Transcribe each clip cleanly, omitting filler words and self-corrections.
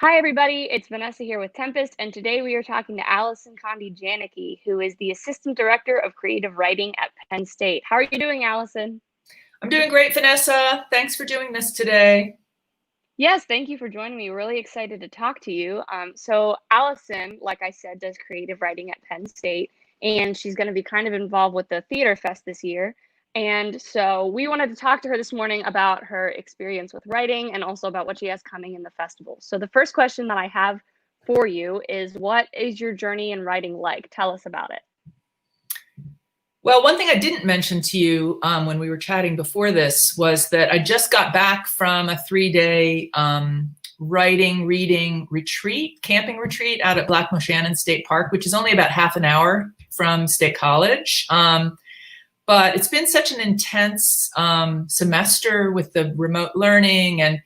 Hi, everybody. It's Vanessa here with Tempest, and today we are talking to Alison Jaenicke, who is the Assistant Director of Creative Writing at Penn State. How are you doing, Alison? I'm doing great, Vanessa. Thanks for doing this today. Yes, thank you for joining me. Really excited to talk to you. So Alison, like I said, does creative writing at Penn State, and she's going to be kind of involved with the Theater Fest this year. And so we wanted to talk to her this morning about her experience with writing and also about what she has coming in the festival. So the first question that I have for you is, what is your journey in writing like? Tell us about it. Well, one thing I didn't mention to you when we were chatting before this was that I just got back from a 3-day writing, reading retreat, camping retreat out at Black Moshannon State Park, which is only about half an hour from State College. But it's been such an intense semester with the remote learning and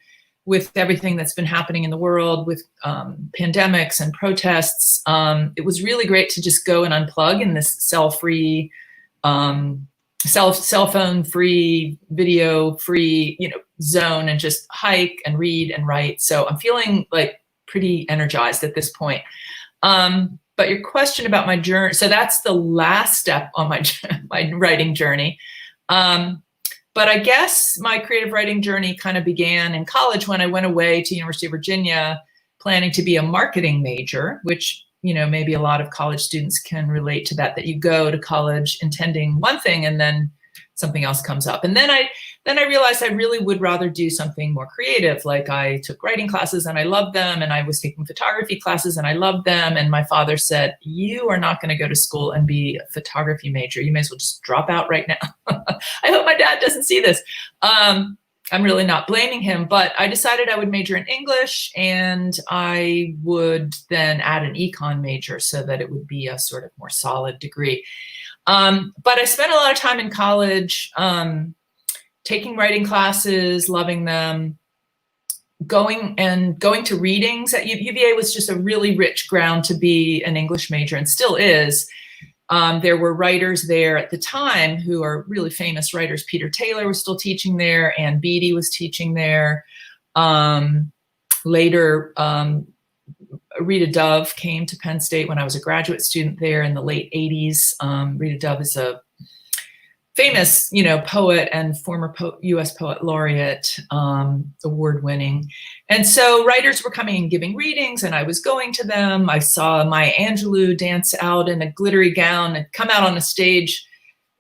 with everything that's been happening in the world with pandemics and protests. It was really great to just go and unplug in this cell-free, cell phone free, video free, zone, and just hike and read and write. So I'm feeling like pretty energized at this point. But your question about my journey, so that's the last step on my writing journey. But I guess my creative writing journey kind of began in college when I went away to University of Virginia planning to be a marketing major, which, maybe a lot of college students can relate to that you go to college intending one thing and then something else comes up. And then I realized I really would rather do something more creative. Like I took writing classes and I loved them, and I was taking photography classes and I loved them. And my father said, "You are not going to go to school and be a photography major. You may as well just drop out right now." I hope my dad doesn't see this. I'm really not blaming him, but I decided I would major in English, and I would then add an econ major so that it would be a sort of more solid degree. But I spent a lot of time in college taking writing classes, loving them, going to readings at UVA was just a really rich ground to be an English major, and still is. There were writers there at the time who are really famous writers. Peter Taylor was still teaching there. Ann Beattie was teaching there. Later, Rita Dove came to Penn State when I was a graduate student there in the late 80s. Rita Dove is a famous, poet and former U.S. Poet Laureate, award-winning. And so writers were coming and giving readings, and I was going to them. I saw Maya Angelou dance out in a glittery gown and come out on a stage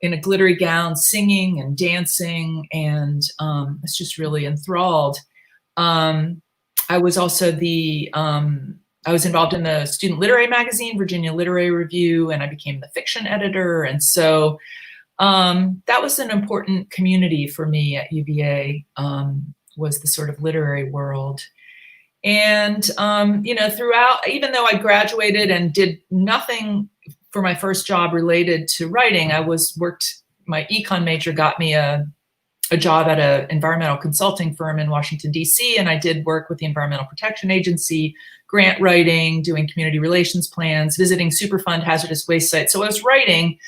in a glittery gown, singing and dancing, and I was just really enthralled. I was also I was involved in the student literary magazine, Virginia Literary Review, and I became the fiction editor. And so that was an important community for me at UVA, was the sort of literary world. And, throughout, even though I graduated and did nothing for my first job related to writing, my econ major got me a job at an environmental consulting firm in Washington, D.C., and I did work with the Environmental Protection Agency, grant writing, doing community relations plans, visiting Superfund hazardous waste sites. So I was writing,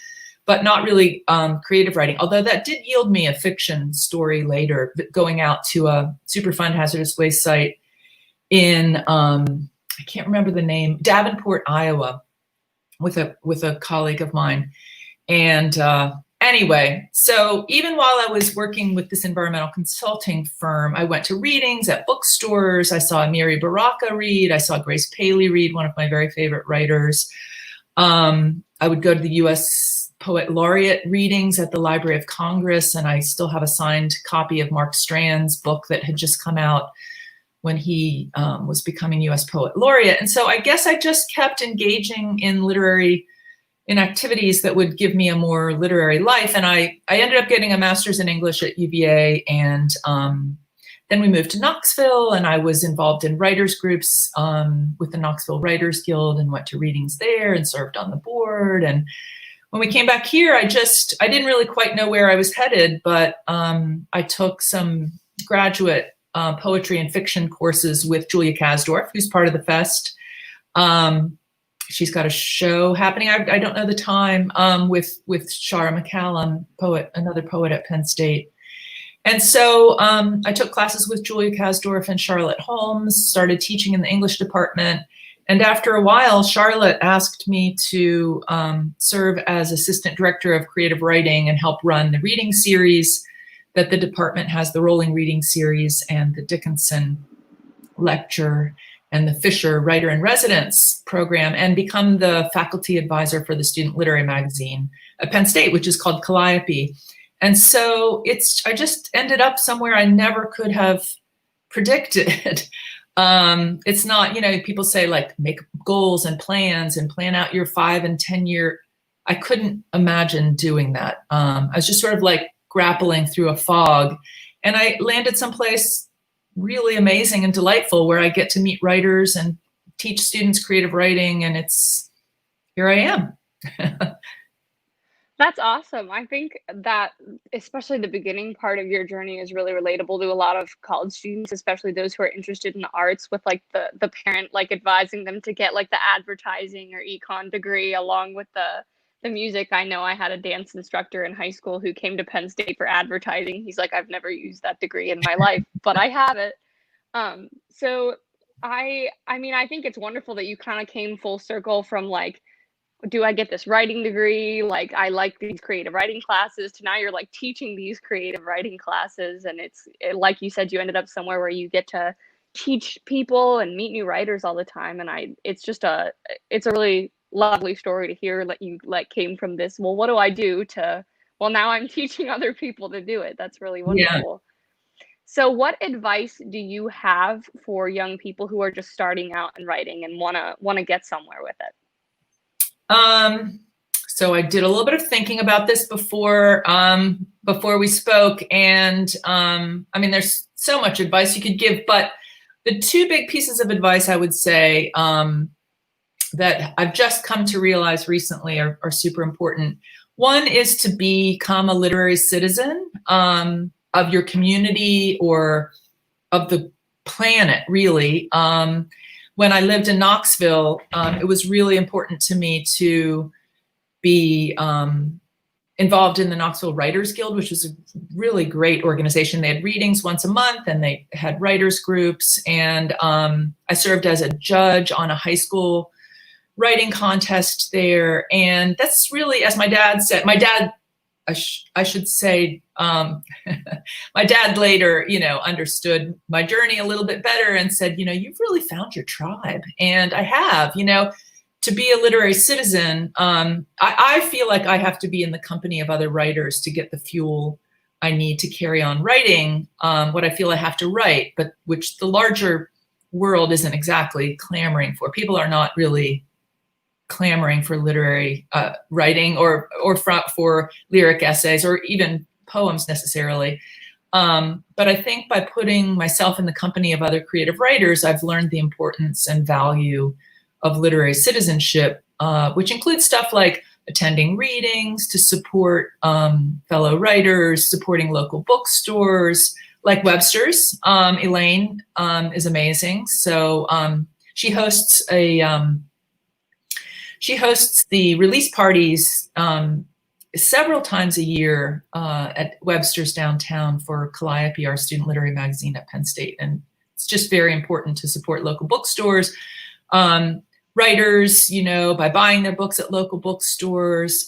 but not really creative writing, although that did yield me a fiction story later, going out to a Superfund hazardous waste site in, I can't remember the name, Davenport, Iowa, with a colleague of mine. And anyway, so even while I was working with this environmental consulting firm, I went to readings at bookstores. I saw Amiri Baraka read. I saw Grace Paley read, one of my very favorite writers. I would go to the U.S. Poet Laureate readings at the Library of Congress, and I still have a signed copy of Mark Strand's book that had just come out when he was becoming U.S. Poet Laureate. And so I guess I just kept engaging in activities that would give me a more literary life. And I ended up getting a master's in English at UVA, and then we moved to Knoxville, and I was involved in writers groups with the Knoxville Writers Guild, and went to readings there and served on the board. And when we came back here, I didn't really quite know where I was headed, but I took some graduate poetry and fiction courses with Julia Kasdorf, who's part of the Fest. She's got a show happening, I don't know the time, with Shara McCallum, another poet at Penn State. And so I took classes with Julia Kasdorf and Charlotte Holmes, started teaching in the English department. And after a while, Charlotte asked me to serve as assistant director of creative writing and help run the reading series that the department has, the rolling reading series and the Dickinson lecture and the Fisher Writer in Residence program, and become the faculty advisor for the student literary magazine at Penn State, which is called Calliope. And so I just ended up somewhere I never could have predicted. It's not, people say like make goals and plans and plan out your 5 and 10 year. I couldn't imagine doing that. I was just sort of like grappling through a fog, and I landed someplace really amazing and delightful where I get to meet writers and teach students creative writing, and here I am. That's awesome. I think that especially the beginning part of your journey is really relatable to a lot of college students, especially those who are interested in the arts, with like the parent like advising them to get like the advertising or econ degree along with the music. I know I had a dance instructor in high school who came to Penn State for advertising. He's like, I've never used that degree in my life, but I have it. So I mean, I think it's wonderful that you kind of came full circle from like, do I get this writing degree? Like, I like these creative writing classes, to now you're like teaching these creative writing classes. And like you said, you ended up somewhere where you get to teach people and meet new writers all the time. And it's a really lovely story to hear that you like came from this, well, what do I do, to, well, now I'm teaching other people to do it. That's really wonderful. Yeah. So what advice do you have for young people who are just starting out in writing and want to get somewhere with it? So I did a little bit of thinking about this before we spoke, and I mean, there's so much advice you could give, but the 2 big pieces of advice I would say that I've just come to realize recently are super important. One is to become a literary citizen of your community or of the planet, really. When I lived in Knoxville, it was really important to me to be involved in the Knoxville Writers Guild, which was a really great organization. They had readings once a month, and they had writers groups. And I served as a judge on a high school writing contest there. And that's really, as my dad said, I should say, my dad later, understood my journey a little bit better and said, you've really found your tribe. And I have, to be a literary citizen. I feel like I have to be in the company of other writers to get the fuel I need to carry on writing what I feel I have to write, but which the larger world isn't exactly clamoring for. People are not really clamoring for literary writing or for lyric essays or even poems necessarily. But I think by putting myself in the company of other creative writers, I've learned the importance and value of literary citizenship, which includes stuff like attending readings to support fellow writers, supporting local bookstores like Webster's. Elaine is amazing. So she hosts the release parties several times a year at Webster's downtown for Calliope, our student literary magazine at Penn State. And it's just very important to support local bookstores, writers, by buying their books at local bookstores,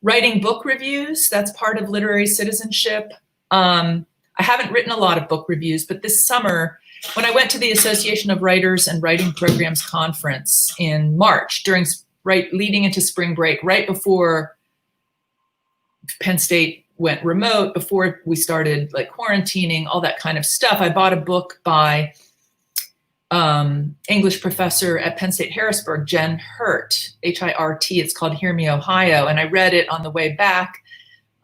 writing book reviews. That's part of literary citizenship. I haven't written a lot of book reviews, but this summer, when I went to the Association of Writers and Writing Programs conference in March, leading into spring break, right before Penn State went remote, before we started like quarantining, all that kind of stuff, I bought a book by English professor at Penn State Harrisburg, Jen Hirt, H-I-R-T. It's called Hear Me, Ohio. And I read it on the way back.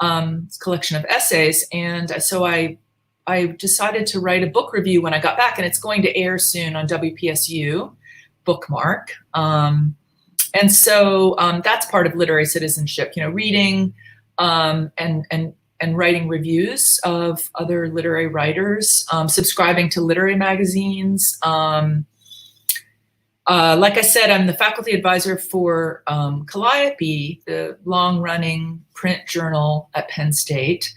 It's a collection of essays. And so I decided to write a book review when I got back, and it's going to air soon on WPSU, bookmark. And so that's part of literary citizenship, reading and writing reviews of other literary writers, subscribing to literary magazines. Like I said, I'm the faculty advisor for Calliope, the long-running print journal at Penn State.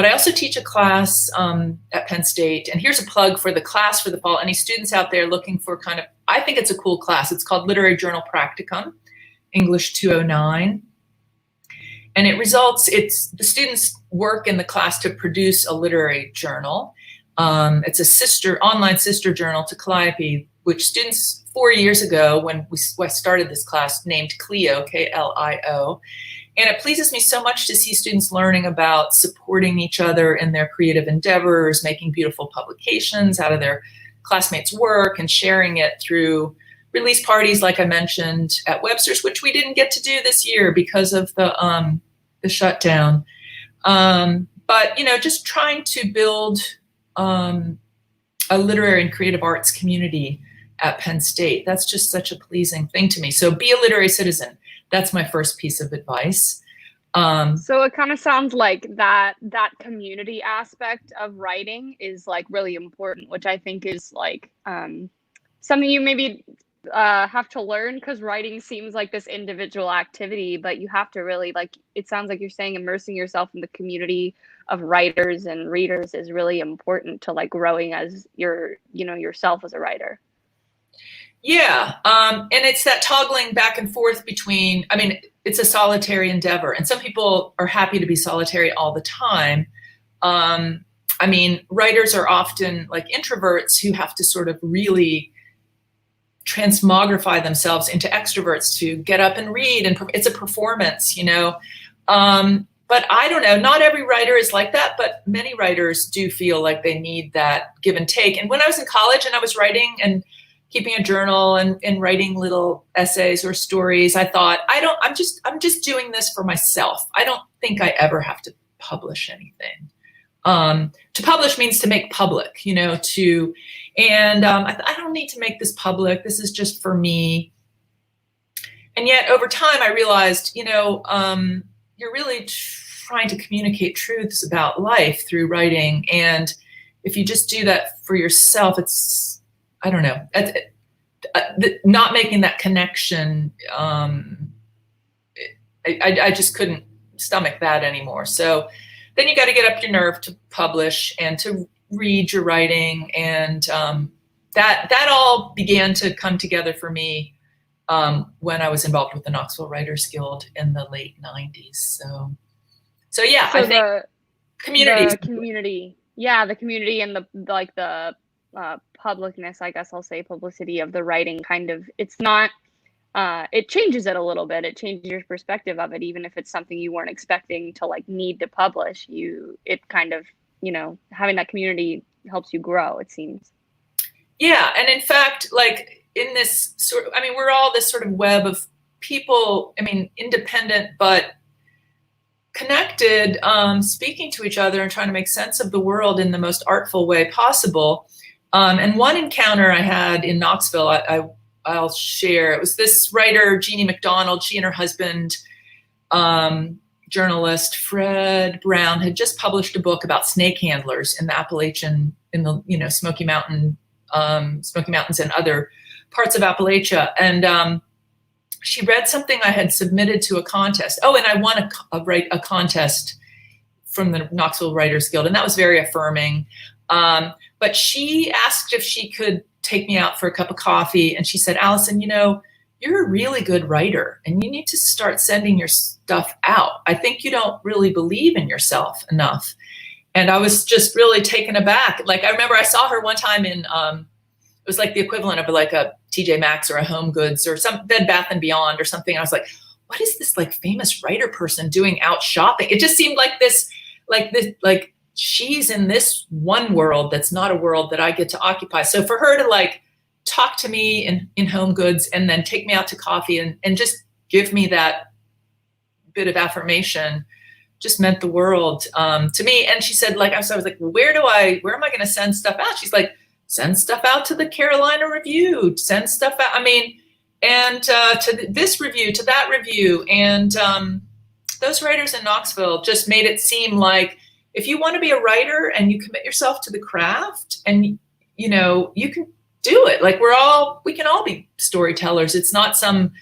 But I also teach a class at Penn State. And here's a plug for the class for the fall. Any students out there looking for kind of, I think it's a cool class. It's called Literary Journal Practicum, English 209. And it's the students work in the class to produce a literary journal. It's a online sister journal to Calliope, which students 4 years ago, when I started this class, named Clio, Klio. And it pleases me so much to see students learning about supporting each other in their creative endeavors, making beautiful publications out of their classmates' work, and sharing it through release parties, like I mentioned, at Webster's, which we didn't get to do this year because of the shutdown. But, just trying to build a literary and creative arts community at Penn State. That's just such a pleasing thing to me. So be a literary citizen. That's my first piece of advice. So it kind of sounds like that community aspect of writing is like really important, which I think is like something you maybe have to learn, because writing seems like this individual activity, but you have to really, like, it sounds like you're saying immersing yourself in the community of writers and readers is really important to like growing as yourself as a writer. Yeah. And it's that toggling back and forth between, it's a solitary endeavor, and some people are happy to be solitary all the time. Writers are often like introverts who have to sort of really transmogrify themselves into extroverts to get up and read, and it's a performance, but I don't know, not every writer is like that, but many writers do feel like they need that give and take. And when I was in college and I was writing and keeping a journal and writing little essays or stories, I thought, I'm just doing this for myself. I don't think I ever have to publish anything. To publish means to make public, I don't need to make this public. This is just for me. And yet over time I realized, you're really trying to communicate truths about life through writing. And if you just do that for yourself, it's, I don't know, not making that connection. I just couldn't stomach that anymore. So then you got to get up your nerve to publish and to read your writing. And that all began to come together for me when I was involved with the Knoxville Writers Guild in the late 90s. So yeah, I think community. The community and the publicness, I guess I'll say, publicity of the writing kind of, it's not, it changes it a little bit. It changes your perspective of it, even if it's something you weren't expecting to like need to publish. It kind of, having that community helps you grow, it seems. Yeah. And in fact, like in this sort of, we're all this sort of web of people, independent, but connected, speaking to each other and trying to make sense of the world in the most artful way possible. And one encounter I had in Knoxville, I'll share. It was this writer, Jeannie McDonald. She and her husband, journalist Fred Brown, had just published a book about snake handlers in the Appalachian, in the Smoky Mountains and other parts of Appalachia. And she read something I had submitted to a contest. Oh, and I won a contest from the Knoxville Writers Guild, and that was very affirming. But she asked if she could take me out for a cup of coffee, and she said, Alison, you're a really good writer, and you need to start sending your stuff out. I think you don't really believe in yourself enough. And I was just really taken aback. Like, I remember I saw her one time in, it was like the equivalent of like a TJ Maxx or a Home Goods or some Bed Bath and Beyond or something. I was like, what is this like famous writer person doing out shopping? It just seemed like like she's in this one world that's not a world that I get to occupy. So for her to like talk to me in Home Goods and then take me out to coffee and just give me that bit of affirmation just meant the world to me. And she said, like, I was like, well, where am I going to send stuff out? She's like, send stuff out to the Carolina Review, send stuff out. And to this review, to that review. And those writers in Knoxville just made it seem like if you want to be a writer and you commit yourself to the craft and, you can do it. Like we can all be storytellers. It's not some,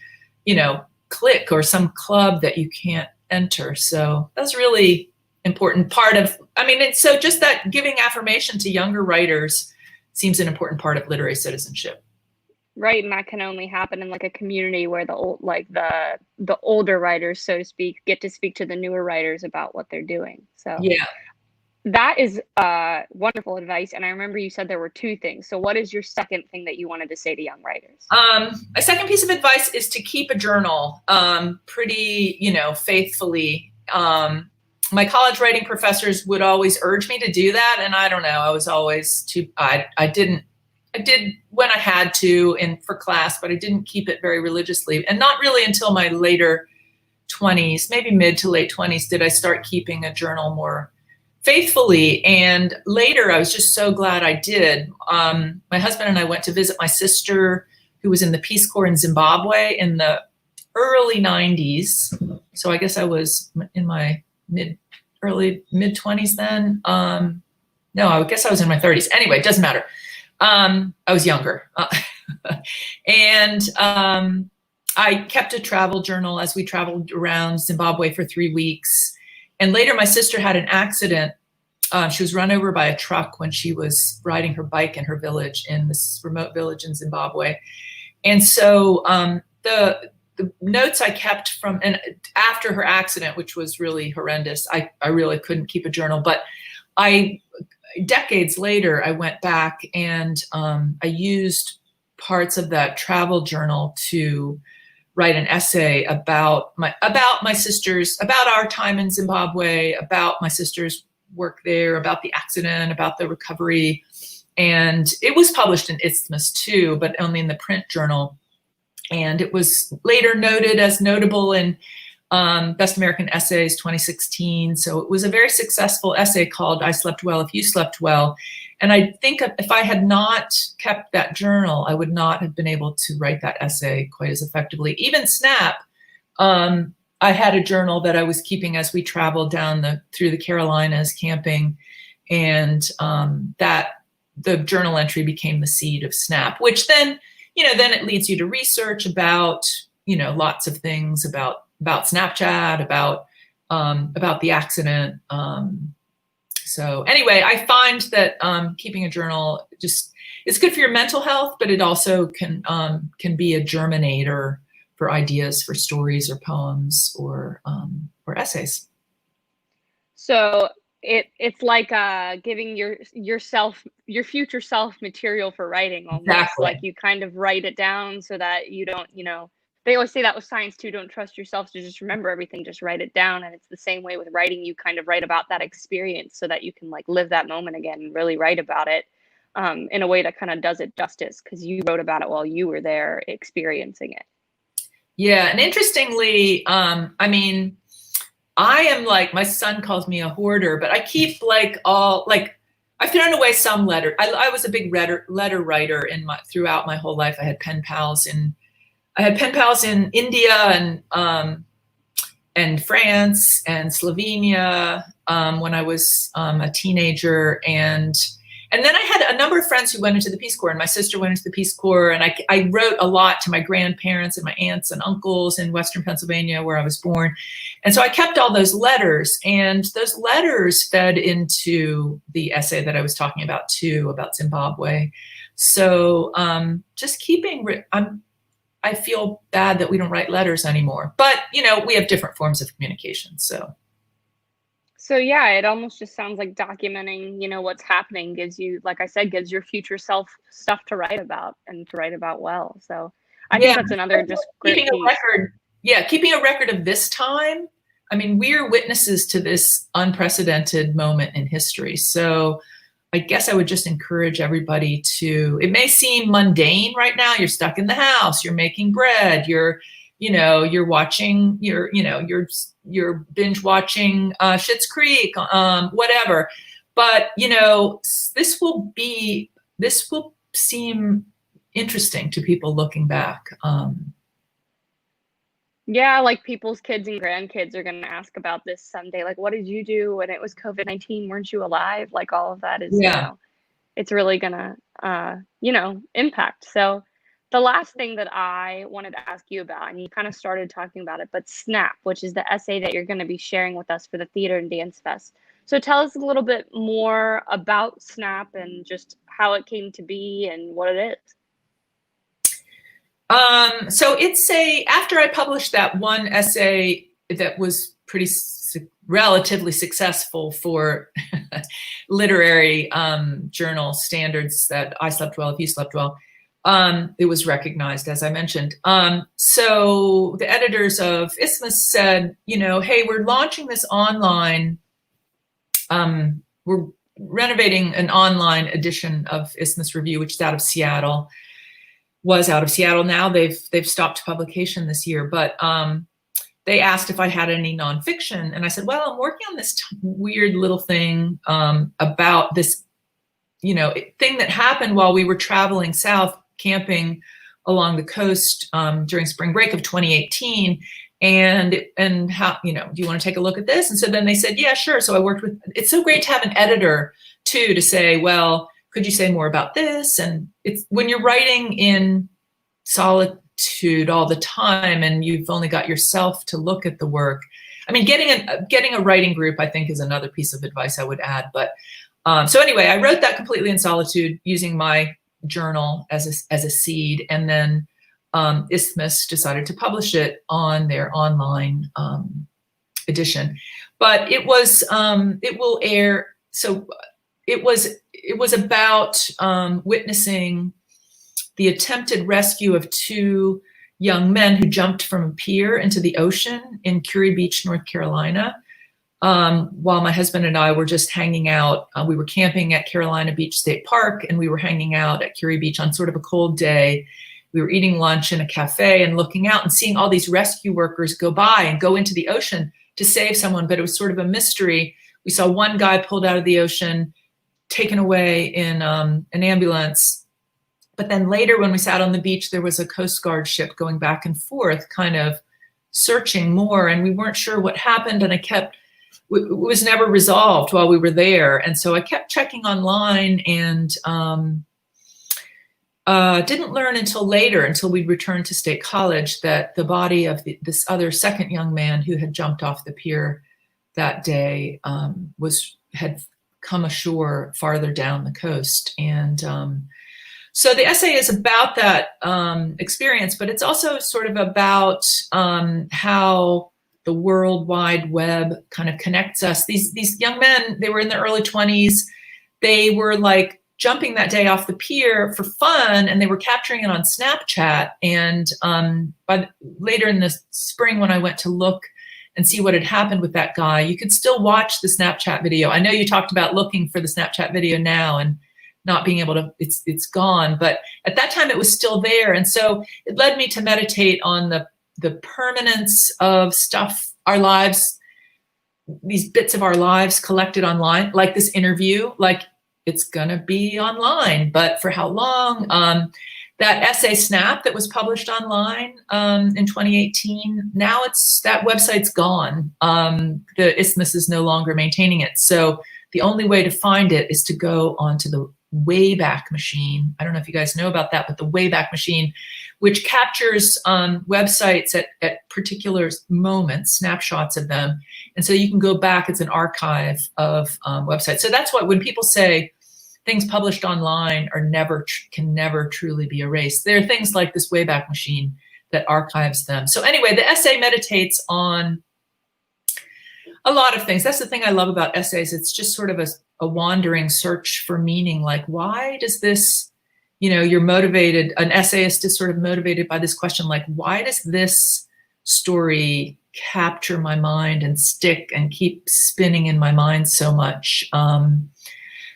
clique or some club that you can't enter. So that's really important part of, I mean, it's so just that giving affirmation to younger writers seems an important part of literary citizenship. Right, and that can only happen in like a community where the old, like the older writers, so to speak, get to speak to the newer writers about what they're doing. So Yeah. that is wonderful advice. And I remember you said there were two things. So what is your second thing that you wanted to say to young writers? A second piece of advice is to keep a journal pretty, you know, faithfully. My college writing professors would always urge me to do that, and I don't know, I was always too, I did when I had to for class, but I didn't keep it very religiously. And not really until my later 20s, maybe mid to late 20s, did I start keeping a journal more faithfully. And later, I was just so glad I did. My husband and I went to visit my sister, who was in the Peace Corps in Zimbabwe in the early 90s. So I guess I was in my early mid 20s then. No, I guess I was in my 30s. Anyway, it doesn't matter. I was younger. And I kept a travel journal as we traveled around Zimbabwe for 3 weeks. And later my sister had an accident. She was run over by a truck when she was riding her bike in her village, in this remote village in Zimbabwe. And so the notes I kept from, and after her accident, which was really horrendous, I really couldn't keep a journal, but decades later, I went back and I used parts of that travel journal to write an essay about my sister's, about our time in Zimbabwe, about my sister's work there, about the accident, about the recovery. And it was published in Isthmus too, but only in the print journal. And it was later noted as notable in Best American Essays 2016. So it was a very successful essay called I Slept Well If You Slept Well. And I think if I had not kept that journal, I would not have been able to write that essay quite as effectively. Even Snap, I had a journal that I was keeping as we traveled down through the Carolinas camping. And that the journal entry became the seed of Snap, which then, then it leads you to research about, lots of things about Snapchat, about the accident. So anyway, I find that keeping a journal it's good for your mental health, but it also can be a germinator for ideas for stories or poems or essays. So it's like giving your future self material for writing almost. Exactly. Like you kind of write it down so that you don't, they always say that with science too, don't trust yourself to just remember everything, just write it down. And it's the same way with writing. You kind of write about that experience so that you can like live that moment again and really write about it in a way that kind of does it justice, because you wrote about it while you were there experiencing it. Yeah, and interestingly, I am like, my son calls me a hoarder, but I keep I've thrown away some letter. I was a big letter writer throughout my whole life. I had pen pals in India and France and Slovenia when I was a teenager, and then I had a number of friends who went into the Peace Corps, and my sister went into the Peace Corps, and I wrote a lot to my grandparents and my aunts and uncles in Western Pennsylvania, where I was born. And so I kept all those letters, and those letters fed into the essay that I was talking about too, about Zimbabwe. So just I feel bad that we don't write letters anymore, but we have different forms of communication. So yeah, it almost just sounds like documenting, what's happening gives you, like I said, gives your future self stuff to write about and to write about well. So I think that's another just great keeping a record. Yeah, keeping a record of this time. I mean, we're witnesses to this unprecedented moment in history. So I guess I would just encourage everybody it may seem mundane right now. You're stuck in the house, you're making bread, you're watching, you're binge watching Schitt's Creek, whatever. But this will seem interesting to people looking back. Yeah, like people's kids and grandkids are going to ask about this someday. Like, what did you do when it was COVID-19? Weren't you alive? Like all of that is, it's really going to, impact. So The last thing that I wanted to ask you about, and you kind of started talking about it, but SNAP, which is the essay that you're going to be sharing with us for the Theater and Dance Fest. So tell us a little bit more about SNAP and just how it came to be and what it is. So after I published that one essay that was relatively successful for literary journal standards, that I Slept Well If You Slept Well, it was recognized, as I mentioned. So the editors of Isthmus said, hey, we're launching this online, we're renovating an online edition of Isthmus Review, which is out of Seattle. Was out of Seattle. Now they've stopped publication this year, but they asked if I had any nonfiction, and I said, well, I'm working on this weird little thing about this, thing that happened while we were traveling south, camping along the coast during spring break of 2018, and how, do you want to take a look at this? And so then they said, yeah, sure. So I worked with. It's so great to have an editor too to say, well, could you say more about this? And it's when you're writing in solitude all the time and you've only got yourself to look at the work. I mean, getting a writing group, I think, is another piece of advice I would add. But so anyway, I wrote that completely in solitude using my journal as a seed, and then Isthmus decided to publish it on their online edition. But it will air. So it was about witnessing the attempted rescue of two young men who jumped from a pier into the ocean in Curie Beach, North Carolina, while my husband and I were just hanging out. We were camping at Carolina Beach State Park, and we were hanging out at Curie Beach on sort of a cold day. We were eating lunch in a cafe and looking out and seeing all these rescue workers go by and go into the ocean to save someone, but it was sort of a mystery. We saw one guy pulled out of the ocean, taken away in an ambulance. But then later when we sat on the beach, there was a Coast Guard ship going back and forth, kind of searching more, and we weren't sure what happened, and it was never resolved while we were there. And so I kept checking online, and didn't learn until later, until we returned to State College, that the body of this other second young man who had jumped off the pier that day had come ashore farther down the coast. And so the essay is about that experience, but it's also sort of about how the World Wide Web kind of connects us. These young men, they were in their early 20s. They were like jumping that day off the pier for fun, and they were capturing it on Snapchat. And later in the spring, when I went to look and see what had happened with that guy, you could still watch the Snapchat video. I know you talked about looking for the Snapchat video now and not being able to, it's gone, but at that time it was still there. And so it led me to meditate on the permanence of stuff, our lives, these bits of our lives collected online, like this interview, like it's gonna be online, but for how long? That essay Snap that was published online in 2018, now that website's gone. The Isthmus is no longer maintaining it. So the only way to find it is to go onto the Wayback Machine. I don't know if you guys know about that, but the Wayback Machine, which captures websites at particular moments, snapshots of them. And so you can go back, it's an archive of websites. So that's what, when people say things published online can never truly be erased, there are things like this Wayback Machine that archives them. So anyway, the essay meditates on a lot of things. That's the thing I love about essays. It's just sort of a wandering search for meaning. Like, why does this, you're motivated, an essayist is sort of motivated by this question, like, why does this story capture my mind and stick and keep spinning in my mind so much?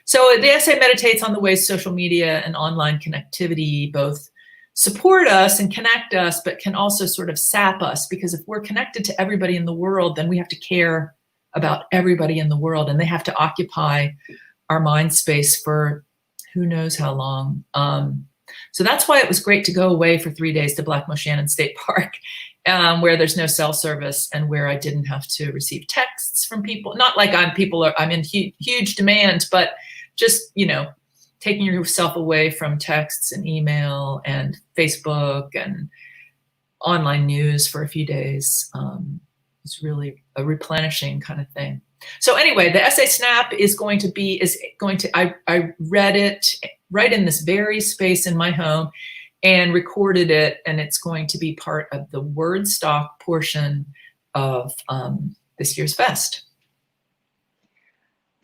So the essay meditates on the ways social media and online connectivity both support us and connect us, but can also sort of sap us, because if we're connected to everybody in the world, then we have to care about everybody in the world, and they have to occupy our mind space for who knows how long. So that's why it was great to go away for 3 days to Black Moshannon State Park, where there's no cell service and where I didn't have to receive texts from people. Not like I'm in huge demand, but just, taking yourself away from texts and email and Facebook and online news for a few days. It's really a replenishing kind of thing. So anyway, the essay snap is going to I read it right in this very space in my home and recorded it, and it's going to be part of the word stock portion of this year's fest.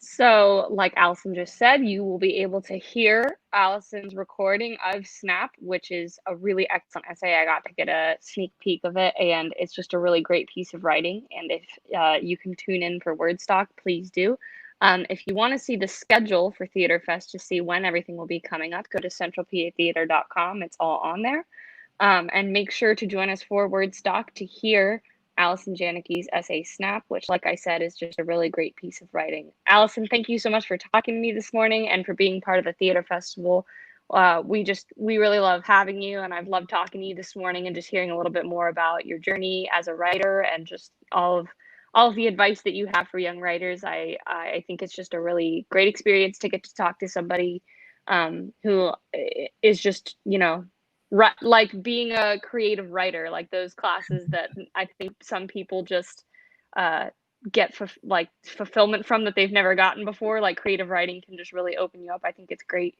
So, like Alison just said, you will be able to hear Alison's recording of Snap, which is a really excellent essay. I got to get a sneak peek of it, and it's just a really great piece of writing. And if you can tune in for Wordstock, please do. If you want to see the schedule for Theater Fest to see when everything will be coming up, go to centralpatheater.com. It's all on there. And make sure to join us for Wordstock to hear Alison Jaenicke's essay Snap, which, like I said, is just a really great piece of writing. Alison, thank you so much for talking to me this morning and for being part of the theater festival. We really love having you, and I've loved talking to you this morning and just hearing a little bit more about your journey as a writer and just all of the advice that you have for young writers. I think it's just a really great experience to get to talk to somebody who is just, like being a creative writer, like those classes that I think some people just get fulfillment from that they've never gotten before. Like creative writing can just really open you up. I think it's great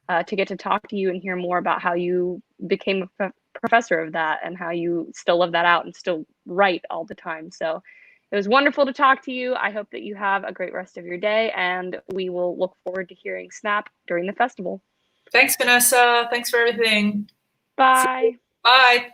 to get to talk to you and hear more about how you became a professor of that and how you still live that out and still write all the time. So it was wonderful to talk to you. I hope that you have a great rest of your day, and we will look forward to hearing Snap during the festival. Thanks, Vanessa. Thanks for everything. Bye. Bye.